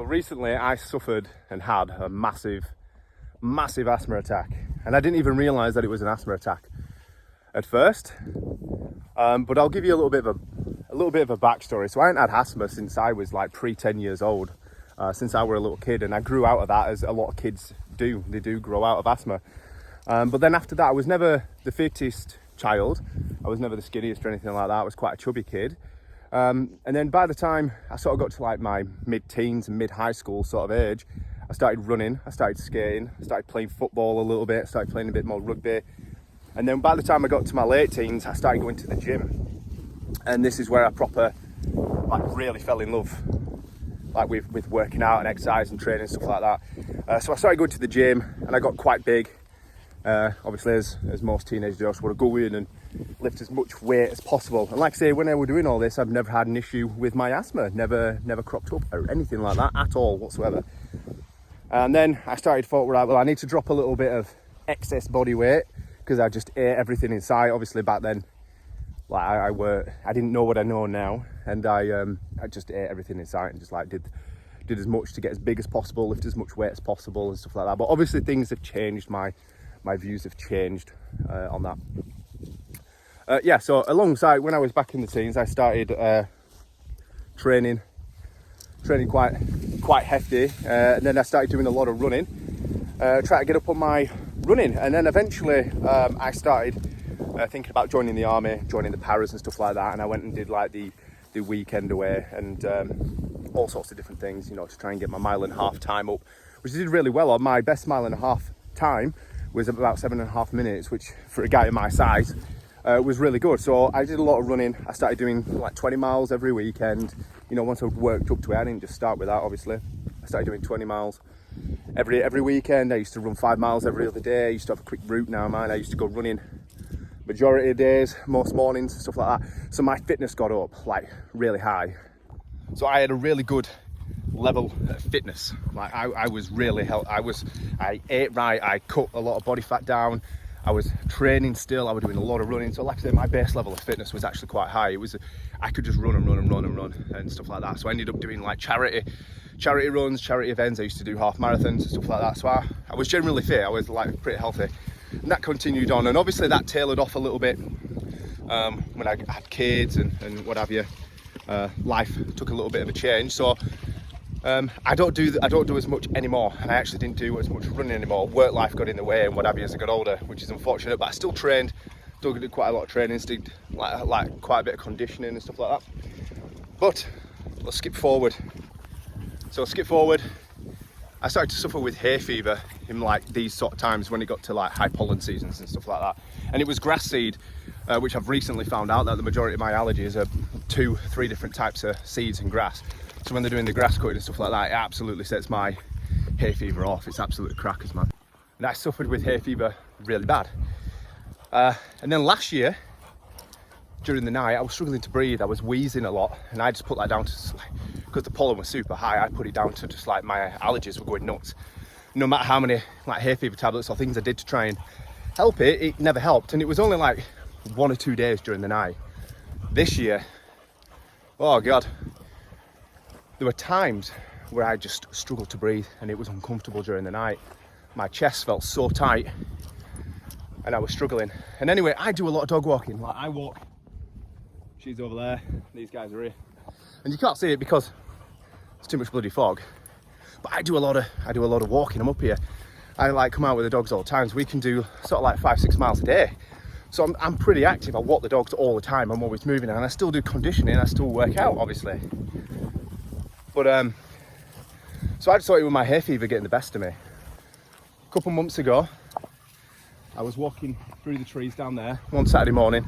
So recently I suffered and had a massive asthma attack, and I didn't even realise that it was an asthma attack at first. But I'll give you a little bit of a backstory. So I hadn't had asthma since I was like pre-10 years old, since I were a little kid, and I grew out of that, as a lot of kids do. They do grow out of asthma. But then after that, I was never the fittest child. I was never the skinniest or anything like that. I was quite a chubby kid. And then by the time I sort of got to like my mid-teens and mid-high school sort of age, I started running, I started skating, I started playing football a little bit, I started playing a bit more rugby. And then by the time I got to my late teens, I started going to the gym. And this is where I proper, like, really fell in love, like with working out and exercise and training and stuff like that. So I started going to the gym, and I got quite big. Obviously, as most teenagers do, I just want to go in and lift as much weight as possible. And like I say, when I was doing all this, I've never had an issue with my asthma, never cropped up or anything like that at all whatsoever. And then I started thought, right, well, I need to drop a little bit of excess body weight, because I just ate everything in sight. Obviously back then, like I didn't know what I know now, and I just ate everything in sight and just like did as much to get as big as possible, lift as much weight as possible and stuff like that. But obviously things have changed, my views have changed on that. So alongside, when I was back in the teens, I started training quite hefty, and then I started doing a lot of running, trying to get up on my running. And then eventually I started thinking about joining the army, joining the paras and stuff like that, and I went and did like the weekend away and all sorts of different things, you know, to try and get my 1.5 mile time up, which I did really well on. My best 1.5 mile time was about 7.5 minutes, which for a guy of my size was really good. So I did a lot of running. I started doing like 20 miles every weekend. You know, once I worked up to it, I didn't just start with that, obviously. I started doing 20 miles every weekend. I used to run 5 miles every other day. I used to have a quick route now, man. I used to go running majority of days, most mornings, stuff like that. So my fitness got up like really high. So I had a really good level of fitness. Like I was really I ate right, I cut a lot of body fat down, I was training still, I was doing a lot of running. So like I said, my base level of fitness was actually quite high. I could just run and stuff like that. So I ended up doing like charity runs, charity events. I used to do half marathons and stuff like that. So I was generally fit, I was like pretty healthy. And that continued on, and obviously that tailored off a little bit when I had kids and what have you. Life took a little bit of a change, so I don't do as much anymore, and I actually didn't do as much running anymore. Work life got in the way and what have you as I got older, which is unfortunate. But I still trained, still did quite a lot of training, did like quite a bit of conditioning and stuff like that. But let's skip forward. So skip forward. I started to suffer with hay fever in like these sort of times when it got to like high pollen seasons and stuff like that. And it was grass seed, which I've recently found out that the majority of my allergies are 2-3 different types of seeds and grass. So when they're doing the grass cutting and stuff like that, it absolutely sets my hay fever off. It's absolutely crackers, man. And I suffered with hay fever really bad. And then last year, during the night, I was struggling to breathe. I was wheezing a lot, and I just put that down to, because the pollen was super high, I put it down to just like my allergies were going nuts. No matter how many like hay fever tablets or things I did to try and help it, it never helped. And it was only like 1 or 2 days during the night. This year, oh God, there were times where I just struggled to breathe and it was uncomfortable during the night. My chest felt so tight and I was struggling. And anyway, I do a lot of dog walking. Like I walk, she's over there, these guys are here. And you can't see it because it's too much bloody fog. But I do a lot of walking. I'm up here. I like come out with the dogs all the time. So we can do sort of like 5-6 miles a day. So I'm pretty active. I walk the dogs all the time. I'm always moving, and I still do conditioning. I still work out, obviously. But so I just thought it was my hay fever getting the best of me. A couple months ago, I was walking through the trees down there one Saturday morning,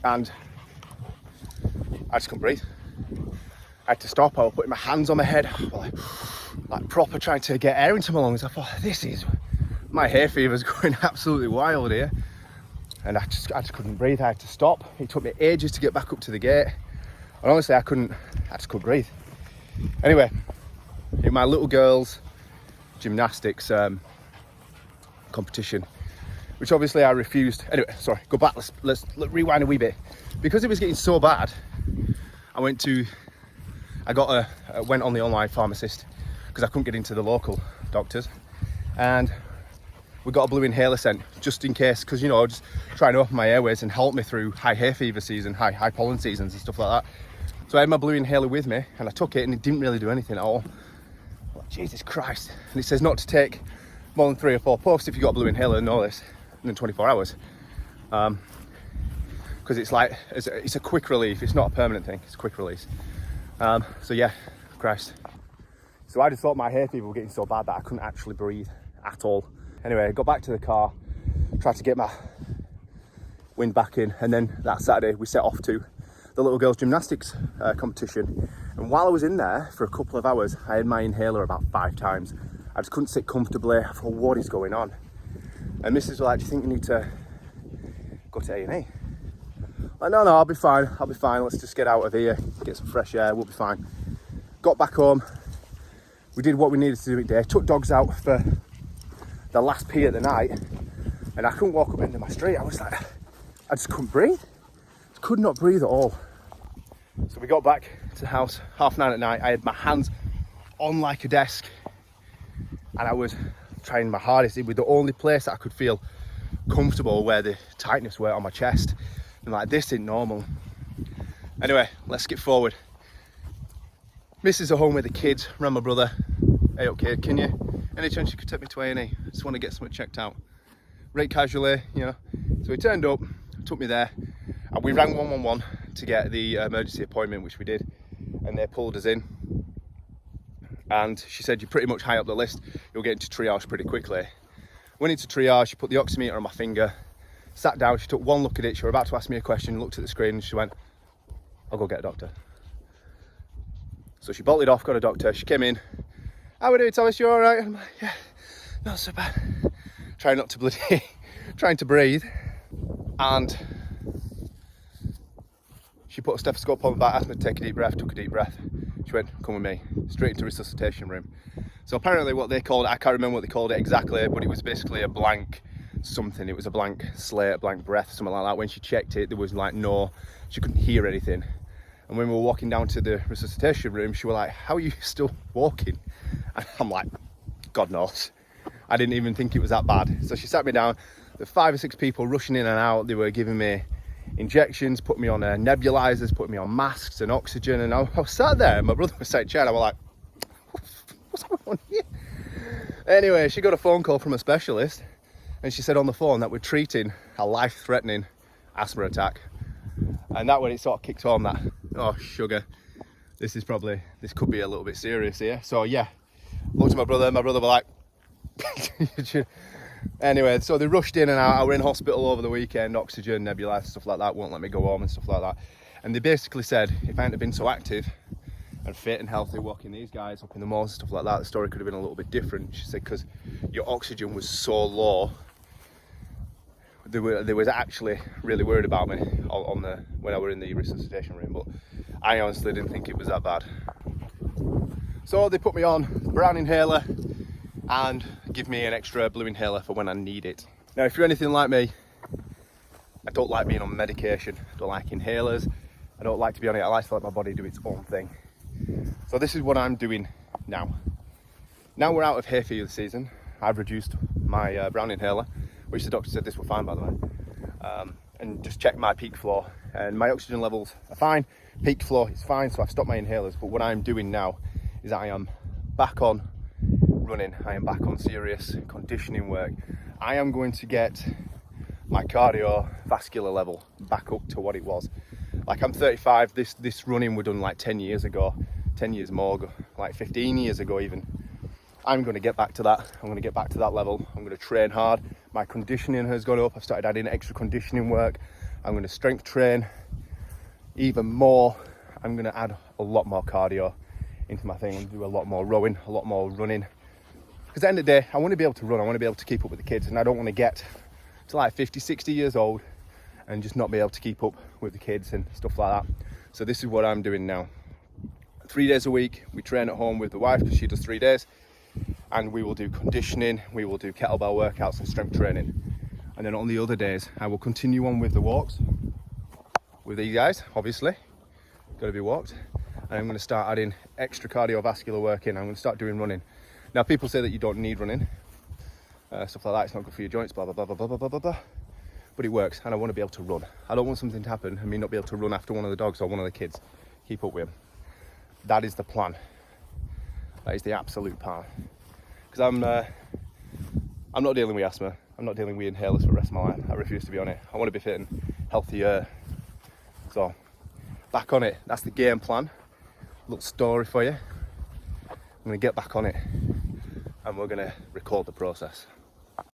and I just couldn't breathe. I had to stop. I was putting my hands on my head, like proper trying to get air into my lungs. I thought, my hay fever's going absolutely wild here. And I just couldn't breathe. I had to stop. It took me ages to get back up to the gate. And honestly, I just couldn't breathe. Anyway, in my little girl's gymnastics competition, which obviously I refused. Anyway, sorry, go back, let's rewind a wee bit. Because it was getting so bad, I went on the online pharmacist because I couldn't get into the local doctors, and we got a blue inhaler sent just in case, because you know, just trying to open my airways and help me through high hay fever season, high pollen seasons and stuff like that. So I had my blue inhaler with me and I took it, and it didn't really do anything at all. Like, Jesus Christ. And it says not to take more than 3 or 4 puffs if you've got a blue inhaler, know this, in 24 hours. Because it's like, it's a quick relief, it's not a permanent thing, it's a quick release. So yeah, Christ. So I just thought my hay fever was getting so bad that I couldn't actually breathe at all. Anyway, I got back to the car, tried to get my wind back in, and then that Saturday we set off to the little girls' gymnastics competition. And while I was in there for a couple of hours, I had my inhaler about 5 times. I just couldn't sit comfortably. I thought, what is going on? And Mrs. was like, do you think you need to go to A&E? Like, no, I'll be fine, let's just get out of here, get some fresh air, we'll be fine. Got back home, we did what we needed to do today, took dogs out for the last pee of the night, and I couldn't walk up into my street. I was like, I just couldn't breathe. Could not breathe at all. So we got back to the house 9:30 at night. I had my hands on like a desk, and I was trying my hardest. It was the only place that I could feel comfortable where the tightness were on my chest. And like, this isn't normal. Anyway, let's skip forward. Missus are home with the kids, ran my brother. Hey, okay, can you? Any chance you could take me to A&E? I just want to get something checked out. Right casually, you know. So he turned up, took me there, and we rang 111 to get the emergency appointment, which we did, and they pulled us in. And she said, you're pretty much high up the list, you'll get into triage pretty quickly. Went into triage, she put the oximeter on my finger, sat down, she took one look at it, she was about to ask me a question, looked at the screen, and she went, I'll go get a doctor. So she bolted off, got a doctor, she came in, how are we doing, Thomas, you all right? I'm like, yeah, not so bad. Trying not to bloody, trying to breathe. And she put a stethoscope on my back, asked me to take a deep breath, took a deep breath. She went, come with me, straight into resuscitation room. So apparently what they called it, I can't remember what they called it exactly, but it was basically a blank something. It was a blank slate, blank breath, something like that. When she checked it, there was like she couldn't hear anything. And when we were walking down to the resuscitation room, she was like, how are you still walking? And I'm like, God knows. I didn't even think it was that bad. So she sat me down. There were 5 or 6 people rushing in and out. They were giving me injections, put me on nebulizers, put me on masks and oxygen. And I was sat there, and my brother was sat in chair, and I was like, what's going on here? Anyway, she got a phone call from a specialist, and she said on the phone that we're treating a life-threatening asthma attack. And that when it sort of kicked on that, oh sugar, this could be a little bit serious here. So yeah, looked at my brother was like, anyway, so they rushed in and out. I were in hospital over the weekend, oxygen, nebulizer, stuff like that, won't let me go home and stuff like that. And they basically said, if I hadn't been so active and fit and healthy walking these guys up in the malls and stuff like that, the story could have been a little bit different. She said, because your oxygen was so low, they was actually really worried about me when I were in the resuscitation room, but I honestly didn't think it was that bad. So they put me on the brown inhaler and give me an extra blue inhaler for when I need it. Now, if you're anything like me, I don't like being on medication. I don't like inhalers. I don't like to be on it. I like to let my body do its own thing. So this is what I'm doing now. Now we're out of hay fever season, I've reduced my brown inhaler, which the doctor said this was fine, by the way, and just checked my peak flow, and my oxygen levels are fine, peak flow is fine, so I've stopped my inhalers. But what I'm doing now is I am back on running, I am back on serious conditioning work. I am going to get my cardiovascular level back up to what it was. Like, I'm 35, this running was done like 10 years ago, 10 years more ago, like 15 years ago even. I'm going to get back to that. I'm going to get back to that level. I'm going to train hard. My conditioning has gone up. I've started adding extra conditioning work. I'm going to strength train even more. I'm going to add a lot more cardio into my thing and do a lot more rowing, a lot more running. Because at the end of the day, I want to be able to run. I want to be able to keep up with the kids, and I don't want to get to like 50, 60 years old and just not be able to keep up with the kids and stuff like that. So this is what I'm doing now. 3 days a week, we train at home with the wife because she does 3 days. And we will do conditioning, we will do kettlebell workouts and strength training. And then on the other days, I will continue on with the walks with these guys, obviously, got to be walked. and I'm going to start adding extra cardiovascular work in. I'm going to start doing running. Now, people say that you don't need running, stuff like that. It's not good for your joints, blah, blah, blah, blah, blah, blah, blah, blah. But it works, and I want to be able to run. I don't want something to happen and me not be able to run after one of the dogs or one of the kids. Keep up with them. That is the plan. That is the absolute plan. Because I'm not dealing with asthma. I'm not dealing with inhalers for the rest of my life. I refuse to be on it. I want to be fit and healthier. So, back on it. That's the game plan. Little story for you. I'm going to get back on it, and we're going to record the process.